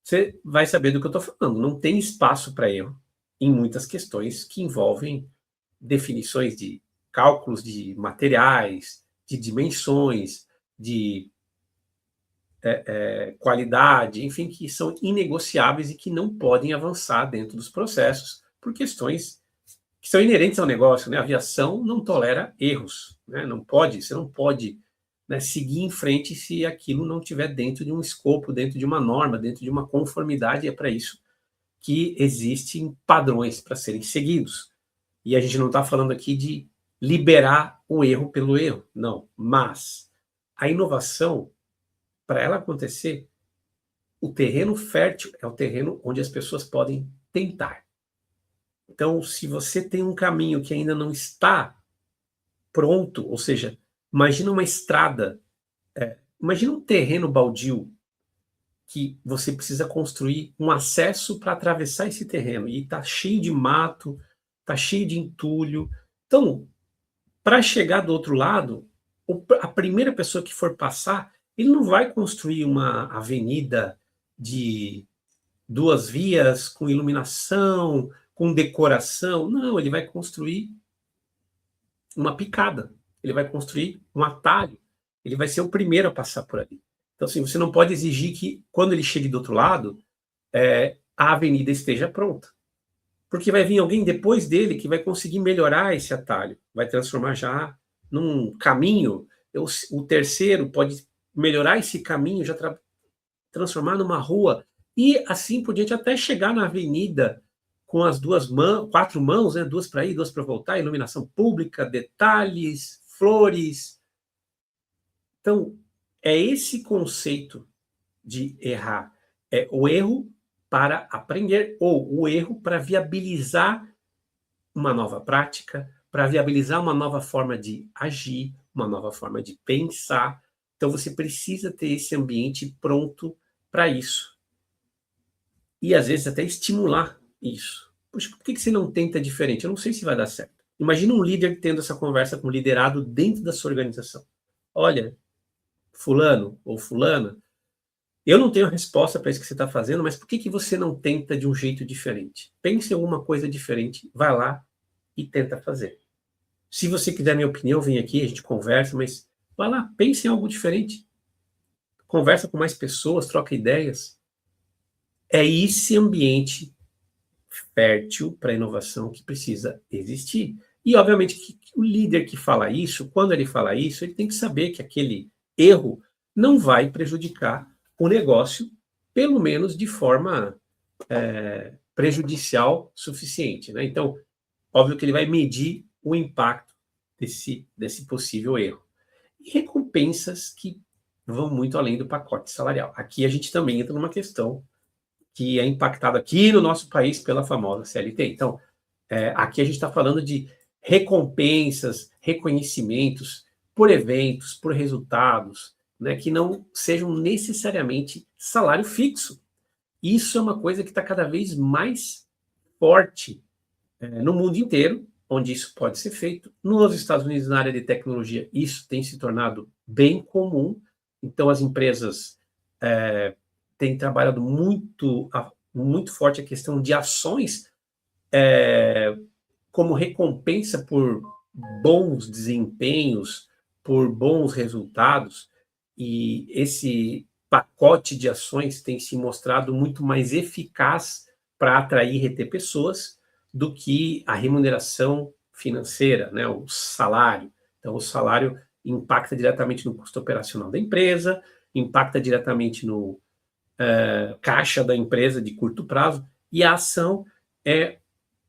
você vai saber do que eu estou falando. Não tem espaço para erro em muitas questões que envolvem definições de cálculos de materiais, de dimensões, de qualidade, enfim, que são inegociáveis e que não podem avançar dentro dos processos por questões que são inerentes ao negócio, né? A aviação não tolera erros, né? Você não pode, né, seguir em frente se aquilo não estiver dentro de um escopo, dentro de uma norma, dentro de uma conformidade. É para isso que existem padrões para serem seguidos. E a gente não está falando aqui de liberar o erro pelo erro, não. Mas a inovação, para ela acontecer, o terreno fértil é o terreno onde as pessoas podem tentar. Então, se você tem um caminho que ainda não está pronto, ou seja, imagina uma estrada, imagina um terreno baldio que você precisa construir um acesso para atravessar esse terreno e está cheio de mato, está cheio de entulho. Então, para chegar do outro lado, a primeira pessoa que for passar, ele não vai construir uma avenida de 2 vias com iluminação, com decoração. Não, ele vai construir uma picada, ele vai construir um atalho, ele vai ser o primeiro a passar por ali. Então, assim, você não pode exigir que, quando ele chegue do outro lado, a avenida esteja pronta. Porque vai vir alguém depois dele que vai conseguir melhorar esse atalho, vai transformar já num caminho. O terceiro pode melhorar esse caminho, já transformar numa rua, e assim por diante, até chegar na avenida com as 4 mãos, né? 2 para ir, 2 para voltar, iluminação pública, detalhes, flores. Então, é esse conceito de errar. É o erro para aprender, ou o erro para viabilizar uma nova prática, para viabilizar uma nova forma de agir, uma nova forma de pensar. Então, você precisa ter esse ambiente pronto para isso. E, às vezes, até estimular isso. Poxa, por que você não tenta diferente? Eu não sei se vai dar certo. Imagina um líder tendo essa conversa com o liderado dentro da sua organização. Olha, fulano ou fulana, eu não tenho resposta para isso que você está fazendo, mas por que você não tenta de um jeito diferente? Pense em alguma coisa diferente, vai lá e tenta fazer. Se você quiser minha opinião, vem aqui, a gente conversa, mas vai lá, pense em algo diferente. Conversa com mais pessoas, troca ideias. É esse ambiente fértil para a inovação que precisa existir. E, obviamente, que o líder que fala isso, quando ele fala isso, ele tem que saber que aquele erro não vai prejudicar o negócio, pelo menos de forma prejudicial suficiente, né? Então, óbvio que ele vai medir o impacto desse possível erro. e recompensas que vão muito além do pacote salarial. Aqui a gente também entra numa questão que é impactada aqui no nosso país pela famosa CLT. Então, aqui a gente está falando de recompensas, reconhecimentos por eventos, por resultados, né, que não sejam necessariamente salário fixo. Isso é uma coisa que está cada vez mais forte no mundo inteiro, onde isso pode ser feito. Nos Estados Unidos, na área de tecnologia, isso tem se tornado bem comum. Então, as empresas têm trabalhado muito forte a questão de ações como recompensa por bons desempenhos, por bons resultados, e esse pacote de ações tem se mostrado muito mais eficaz para atrair e reter pessoas do que a remuneração financeira, né, o salário. Então, o salário impacta diretamente no custo operacional da empresa, impacta diretamente no caixa da empresa de curto prazo, e a ação é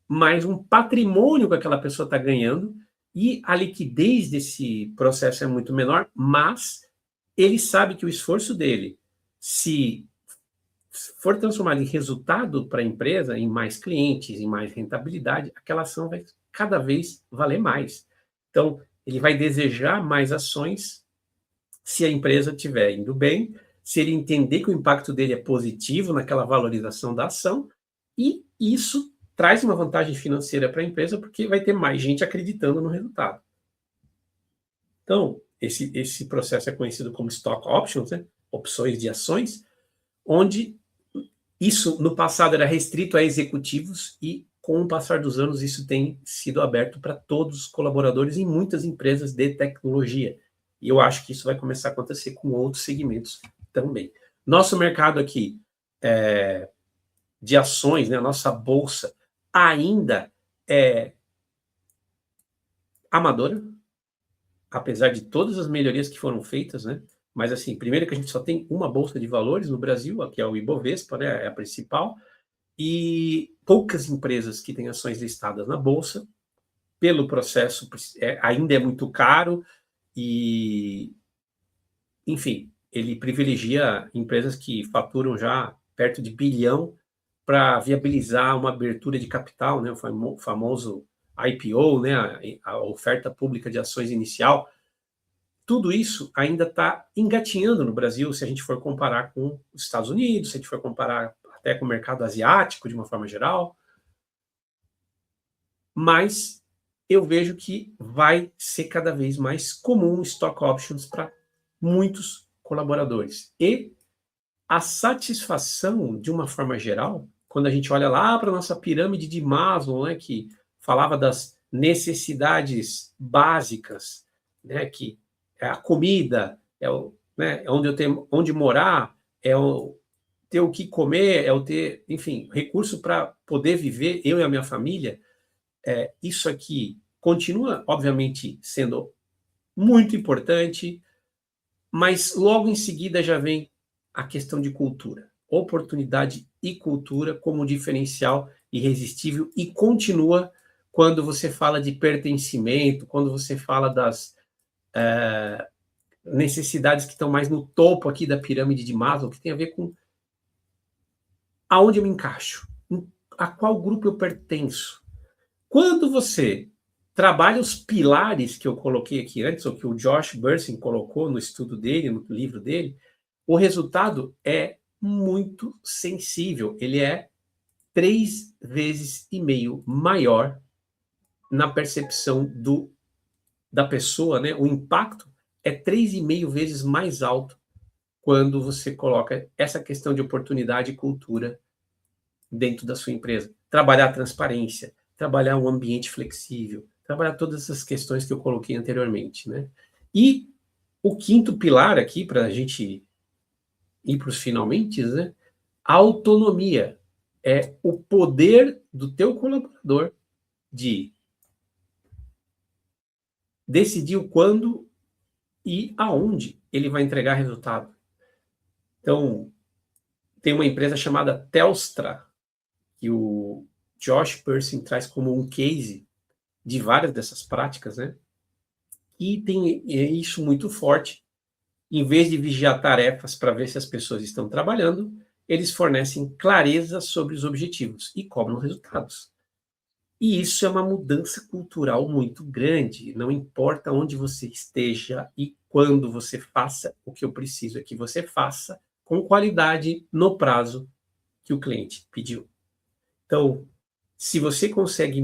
mais um patrimônio que aquela pessoa está ganhando, e a liquidez desse processo é muito menor, mas ele sabe que o esforço dele, se for transformado em resultado para a empresa, em mais clientes, em mais rentabilidade, aquela ação vai cada vez valer mais. Então, ele vai desejar mais ações se a empresa estiver indo bem, se ele entender que o impacto dele é positivo naquela valorização da ação, e isso traz uma vantagem financeira para a empresa, porque vai ter mais gente acreditando no resultado. Então, esse processo é conhecido como stock options, né? Opções de ações, onde isso no passado era restrito a executivos e com o passar dos anos isso tem sido aberto para todos os colaboradores em muitas empresas de tecnologia. E eu acho que isso vai começar a acontecer com outros segmentos também. Nosso mercado aqui de ações, né, a nossa bolsa, ainda é amadora, apesar de todas as melhorias que foram feitas, né? Mas, assim, primeiro que a gente só tem uma bolsa de valores no Brasil, que é o Ibovespa, né? É a principal, e poucas empresas que têm ações listadas na bolsa, pelo processo, ainda é muito caro e, enfim, ele privilegia empresas que faturam já perto de bilhão para viabilizar uma abertura de capital, né? O famoso IPO, né? A oferta pública de ações inicial. Tudo isso ainda está engatinhando no Brasil, se a gente for comparar com os Estados Unidos, se a gente for comparar até com o mercado asiático, de uma forma geral. Mas eu vejo que vai ser cada vez mais comum stock options para muitos colaboradores. E a satisfação, de uma forma geral, quando a gente olha lá para a nossa pirâmide de Maslow, né, que falava das necessidades básicas, né, que é a comida, né, é onde eu tenho onde morar, ter o que comer, é o ter, enfim, recurso para poder viver, eu e a minha família. Isso aqui continua, obviamente, sendo muito importante, mas logo em seguida já vem a questão de cultura. Oportunidade e cultura como diferencial irresistível, e continua quando você fala de pertencimento, quando você fala das necessidades que estão mais no topo aqui da pirâmide de Maslow, que tem a ver com aonde eu me encaixo, a qual grupo eu pertenço. Quando você trabalha os pilares que eu coloquei aqui antes, ou que o Josh Bersin colocou no estudo dele, no livro dele, o resultado é muito sensível. Ele é 3,5 vezes maior na percepção da pessoa, né? O impacto é 3,5 vezes mais alto quando você coloca essa questão de oportunidade e cultura dentro da sua empresa. Trabalhar a transparência, trabalhar um ambiente flexível, trabalhar todas essas questões que eu coloquei anteriormente, né? E o quinto pilar aqui, para a gente ir para os finalmente, né? A autonomia é o poder do teu colaborador de decidir o quando e aonde ele vai entregar resultado. Então, tem uma empresa chamada Telstra, que o Josh Bersin traz como um case de várias dessas práticas, né? e tem isso muito forte. Em vez de vigiar tarefas para ver se as pessoas estão trabalhando, eles fornecem clareza sobre os objetivos e cobram resultados. E isso é uma mudança cultural muito grande. Não importa onde você esteja e quando você faça, o que eu preciso é que você faça com qualidade no prazo que o cliente pediu. Então, se você consegue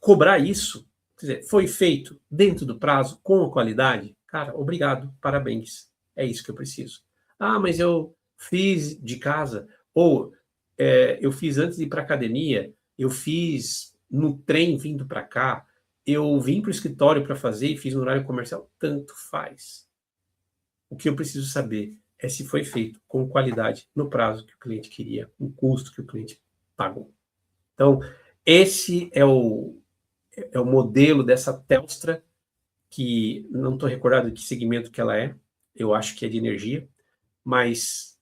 cobrar isso, quer dizer, foi feito dentro do prazo, com a qualidade, cara, obrigado, parabéns. É isso que eu preciso. Ah, mas eu fiz de casa, ou eu fiz antes de ir para a academia, eu fiz no trem vindo para cá, eu vim para o escritório para fazer e fiz no horário comercial. Tanto faz. O que eu preciso saber é se foi feito com qualidade, no prazo que o cliente queria, o custo que o cliente pagou. Então, esse é o modelo dessa Telstra, que não estou recordado de que segmento que ela é, eu acho que é de energia, mas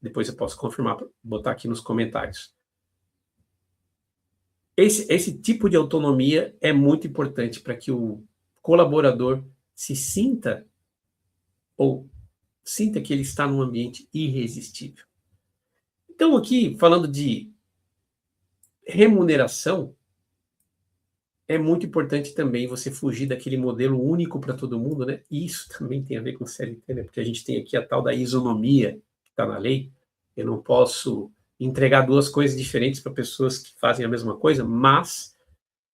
depois eu posso confirmar, botar aqui nos comentários. Esse tipo de autonomia é muito importante para que o colaborador se sinta, ou sinta que ele está num ambiente irresistível. Então, aqui, falando de remuneração, é muito importante também você fugir daquele modelo único para todo mundo, né? E isso também tem a ver com CLT, né? Porque a gente tem aqui a tal da isonomia que está na lei. Eu não posso entregar duas coisas diferentes para pessoas que fazem a mesma coisa, mas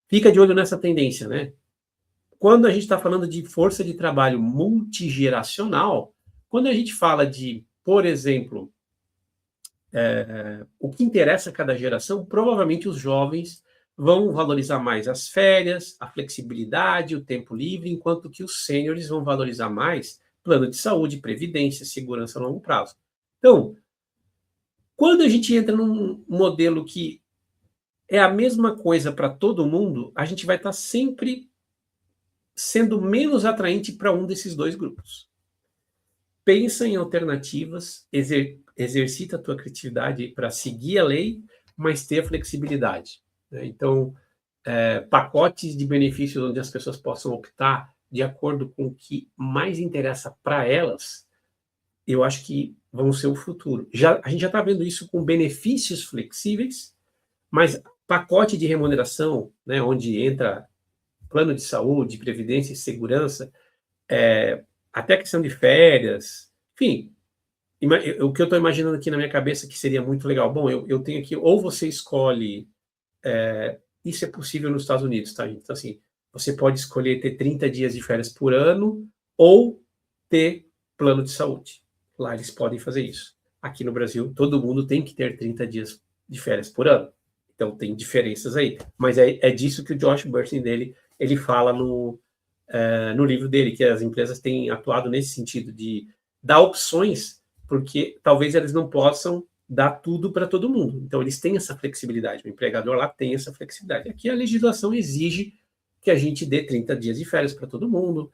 fica de olho nessa tendência, né? Quando a gente está falando de força de trabalho multigeracional, quando a gente fala de, por exemplo, o que interessa a cada geração, provavelmente os jovens vão valorizar mais as férias, a flexibilidade, o tempo livre, enquanto que os sêniores vão valorizar mais plano de saúde, previdência, segurança a longo prazo. Então, quando a gente entra num modelo que é a mesma coisa para todo mundo, a gente vai estar sempre sendo menos atraente para um desses dois grupos. Pensa em alternativas, exercita a tua criatividade para seguir a lei, mas ter a flexibilidade, né? Então, pacotes de benefícios onde as pessoas possam optar de acordo com o que mais interessa para elas, eu acho que vão ser o futuro. A gente já está vendo isso com benefícios flexíveis, mas pacote de remuneração, né, onde entra plano de saúde, previdência e segurança, até questão de férias, enfim, o que eu estou imaginando aqui na minha cabeça que seria muito legal. Bom, eu tenho aqui, ou você escolhe, isso é possível nos Estados Unidos, tá, gente? Então, assim, você pode escolher ter 30 dias de férias por ano ou ter plano de saúde. Lá eles podem fazer isso. Aqui no Brasil, todo mundo tem que ter 30 dias de férias por ano. Então, tem diferenças aí. Mas é disso que o Josh Bernstein ele fala no livro dele, que as empresas têm atuado nesse sentido de dar opções, porque talvez eles não possam dar tudo para todo mundo. Então, eles têm essa flexibilidade. O empregador lá tem essa flexibilidade. Aqui a legislação exige que a gente dê 30 dias de férias para todo mundo.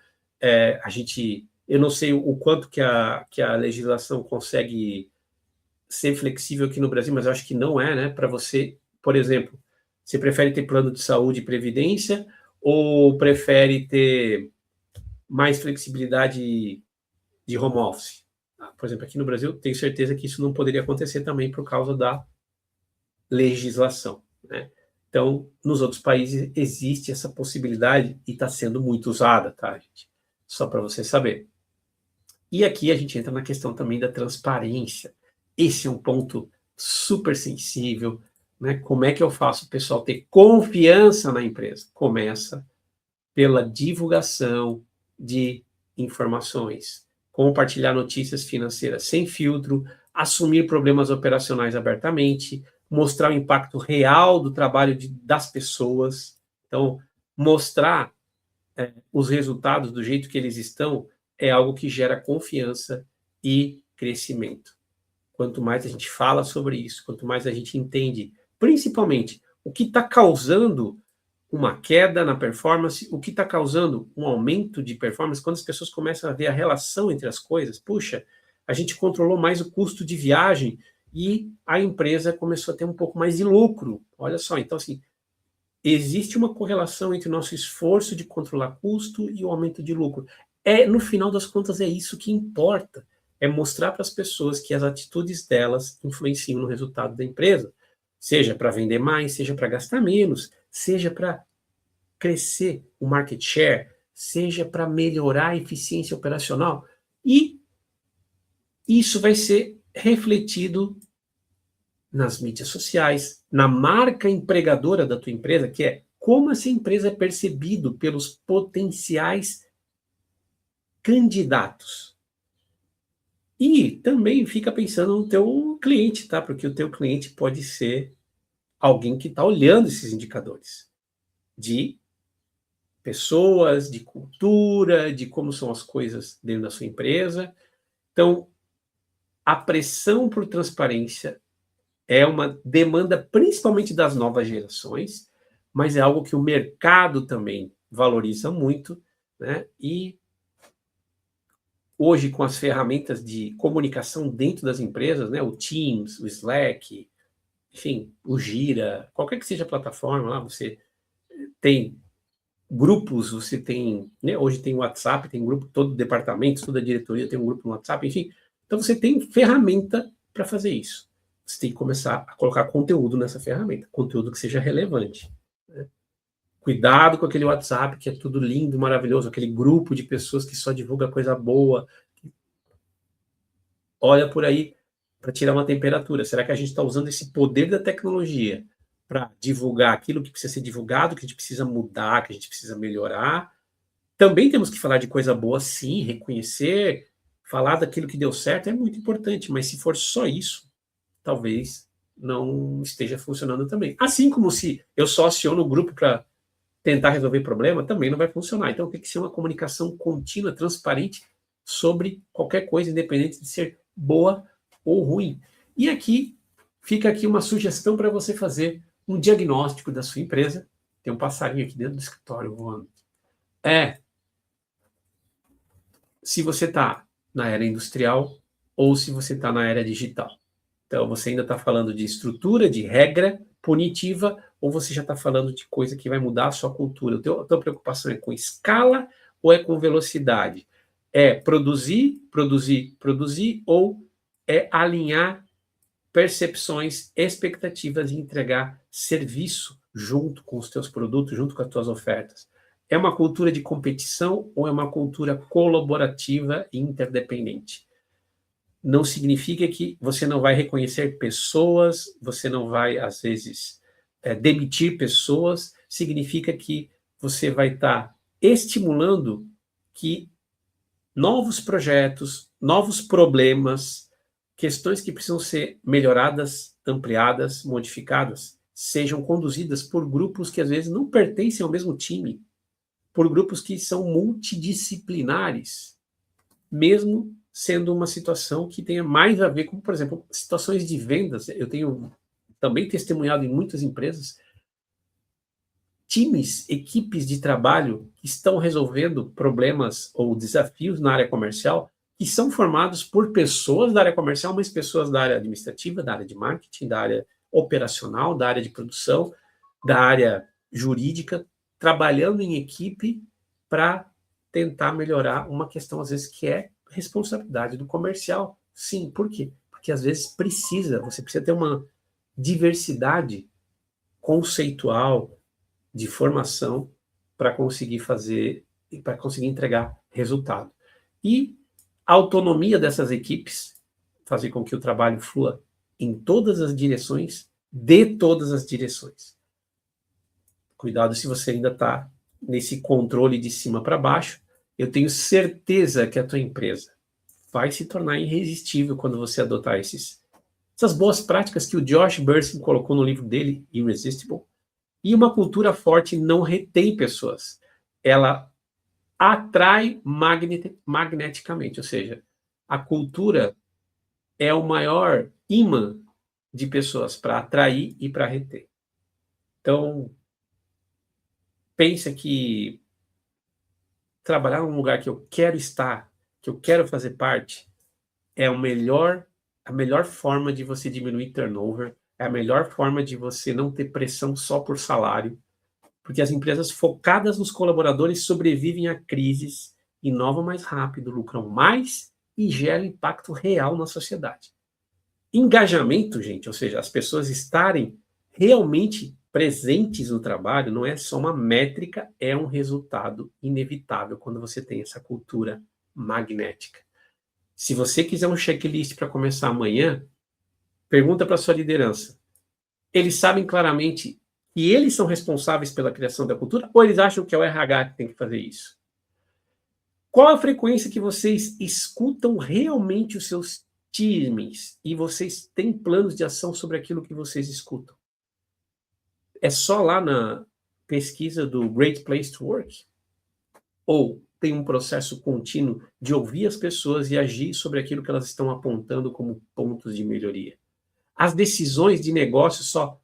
Eu não sei o quanto que a legislação consegue ser flexível aqui no Brasil, mas eu acho que não é, né? Para você, por exemplo, você prefere ter plano de saúde e previdência ou prefere ter mais flexibilidade de home office? Por exemplo, aqui no Brasil, tenho certeza que isso não poderia acontecer também por causa da legislação, né? Então, nos outros países existe essa possibilidade e está sendo muito usada, tá, gente? Só para você saber. E aqui a gente entra na questão também da transparência. Esse é um ponto super sensível, né? Como é que eu faço o pessoal ter confiança na empresa? Começa pela divulgação de informações, compartilhar notícias financeiras sem filtro, assumir problemas operacionais abertamente, mostrar o impacto real do trabalho das pessoas. Então, mostrar os resultados do jeito que eles estão é algo que gera confiança e crescimento. Quanto mais a gente fala sobre isso, quanto mais a gente entende, principalmente, o que está causando uma queda na performance, o que está causando um aumento de performance, quando as pessoas começam a ver a relação entre as coisas, puxa, a gente controlou mais o custo de viagem e a empresa começou a ter um pouco mais de lucro. Olha só, então assim, existe uma correlação entre o nosso esforço de controlar custo e o aumento de lucro. No final das contas, é isso que importa. É mostrar para as pessoas que as atitudes delas influenciam no resultado da empresa. Seja para vender mais, seja para gastar menos, seja para crescer o market share, seja para melhorar a eficiência operacional. E isso vai ser refletido nas mídias sociais, na marca empregadora da tua empresa, que é como essa empresa é percebido pelos potenciais candidatos. E também fica pensando no teu cliente, tá? Porque o teu cliente pode ser alguém que está olhando esses indicadores de pessoas, de cultura, de como são as coisas dentro da sua empresa. Então, a pressão por transparência é uma demanda principalmente das novas gerações, mas é algo que o mercado também valoriza muito, né? E hoje, com as ferramentas de comunicação dentro das empresas, né? O Teams, o Slack, enfim, o Gira, qualquer que seja a plataforma, lá você tem grupos, você tem, né? Hoje tem o WhatsApp, tem grupo, todo o departamento, toda a diretoria tem um grupo no WhatsApp, enfim. Então você tem ferramenta para fazer isso. Você tem que começar a colocar conteúdo nessa ferramenta, conteúdo que seja relevante, né? Cuidado com aquele WhatsApp que é tudo lindo, maravilhoso, aquele grupo de pessoas que só divulga coisa boa. Olha por aí para tirar uma temperatura. Será que a gente está usando esse poder da tecnologia para divulgar aquilo que precisa ser divulgado, que a gente precisa mudar, que a gente precisa melhorar? Também temos que falar de coisa boa, sim, reconhecer, falar daquilo que deu certo é muito importante, mas se for só isso, talvez não esteja funcionando também. Assim como se eu só aciono o grupo para tentar resolver problema, também não vai funcionar. Então tem que ser uma comunicação contínua, transparente sobre qualquer coisa, independente de ser boa ou ruim. E aqui fica aqui uma sugestão para você fazer um diagnóstico da sua empresa. Tem um passarinho aqui dentro do escritório voando. Se você está na era industrial ou se você está na era digital. Então, você ainda está falando de estrutura, de regra punitiva, ou você já está falando de coisa que vai mudar a sua cultura? A tua preocupação é com escala ou é com velocidade? É produzir, produzir, produzir, ou é alinhar percepções, expectativas e entregar serviço junto com os teus produtos, junto com as tuas ofertas? É uma cultura de competição ou é uma cultura colaborativa e interdependente? Não significa que você não vai reconhecer pessoas, você não vai, às vezes, demitir pessoas, significa que você vai estar estimulando que novos projetos, novos problemas, questões que precisam ser melhoradas, ampliadas, modificadas, sejam conduzidas por grupos que às vezes não pertencem ao mesmo time, por grupos que são multidisciplinares, mesmo sendo uma situação que tenha mais a ver com, por exemplo, situações de vendas. Eu tenho também testemunhado em muitas empresas times, equipes de trabalho que estão resolvendo problemas ou desafios na área comercial que são formados por pessoas da área comercial, mas pessoas da área administrativa, da área de marketing, da área operacional, da área de produção, da área jurídica, trabalhando em equipe para tentar melhorar uma questão, às vezes, que é responsabilidade do comercial. Sim, por quê? Porque, às vezes, você precisa ter uma diversidade conceitual, de formação para conseguir fazer, para conseguir entregar resultado. E a autonomia dessas equipes, fazer com que o trabalho flua em todas as direções, de todas as direções. Cuidado se você ainda está nesse controle de cima para baixo. Eu tenho certeza que a tua empresa vai se tornar irresistível quando você adotar essas boas práticas que o Josh Bersin colocou no livro dele, Irresistible. E uma cultura forte não retém pessoas. Ela atrai magneticamente, ou seja, a cultura é o maior imã de pessoas para atrair e para reter. Então, pensa que trabalhar num lugar que eu quero estar, que eu quero fazer parte, é a melhor forma de você diminuir turnover, é a melhor forma de você não ter pressão só por salário, porque as empresas focadas nos colaboradores sobrevivem a crises, inovam mais rápido, lucram mais e geram impacto real na sociedade. Engajamento, gente, ou seja, as pessoas estarem realmente presentes no trabalho, não é só uma métrica, é um resultado inevitável quando você tem essa cultura magnética. Se você quiser um checklist para começar amanhã, pergunta para a sua liderança. Eles sabem claramente que eles são responsáveis pela criação da cultura ou eles acham que é o RH que tem que fazer isso? Qual a frequência que vocês escutam realmente os seus times e vocês têm planos de ação sobre aquilo que vocês escutam? É só lá na pesquisa do Great Place to Work? Ou tem um processo contínuo de ouvir as pessoas e agir sobre aquilo que elas estão apontando como pontos de melhoria? As decisões de negócio só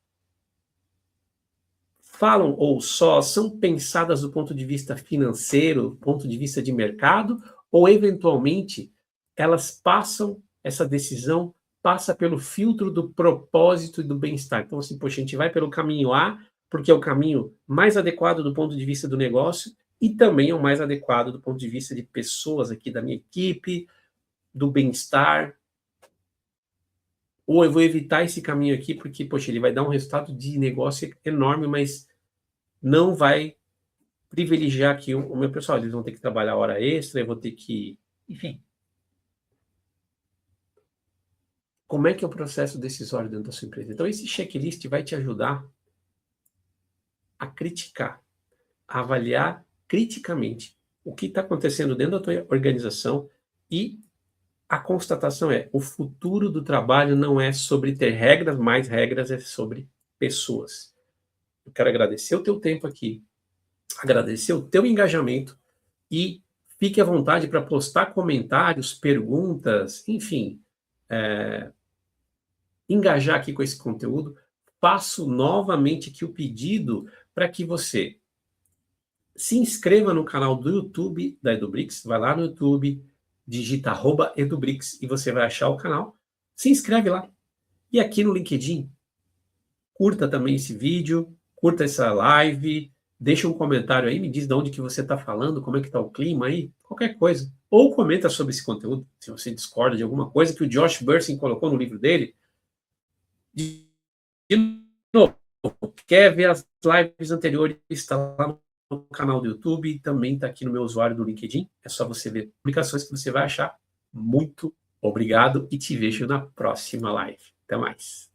falam ou só são pensadas do ponto de vista financeiro, ponto de vista de mercado, ou eventualmente elas passam, essa decisão passa pelo filtro do propósito e do bem-estar. Então, assim, poxa, a gente vai pelo caminho A, porque é o caminho mais adequado do ponto de vista do negócio e também é o mais adequado do ponto de vista de pessoas aqui da minha equipe, do bem-estar. Ou eu vou evitar esse caminho aqui porque, poxa, ele vai dar um resultado de negócio enorme, mas não vai privilegiar aqui o meu pessoal. Eles vão ter que trabalhar hora extra, eu vou ter que... Enfim. Como é que é o processo decisório dentro da sua empresa? Então, esse checklist vai te ajudar a criticar, a avaliar criticamente o que está acontecendo dentro da tua organização e a constatação é, o futuro do trabalho não é sobre ter regras, mais regras, é sobre pessoas. Eu quero agradecer o teu tempo aqui, agradecer o teu engajamento e fique à vontade para postar comentários, perguntas, enfim, engajar aqui com esse conteúdo. Faço novamente aqui o pedido para que você se inscreva no canal do YouTube da Edubrix, vai lá no YouTube, digita @Edubrix e você vai achar o canal. Se inscreve lá. E aqui no LinkedIn, curta também esse vídeo, curta essa live, deixa um comentário aí, me diz de onde que você está falando, como é que está o clima aí, qualquer coisa. Ou comenta sobre esse conteúdo, se você discorda de alguma coisa que o Josh Bersin colocou no livro dele. De novo, quer ver as lives anteriores, está lá no canal do YouTube e também está aqui no meu usuário do LinkedIn. É só você ver publicações que você vai achar. Muito obrigado e te vejo na próxima live. Até mais.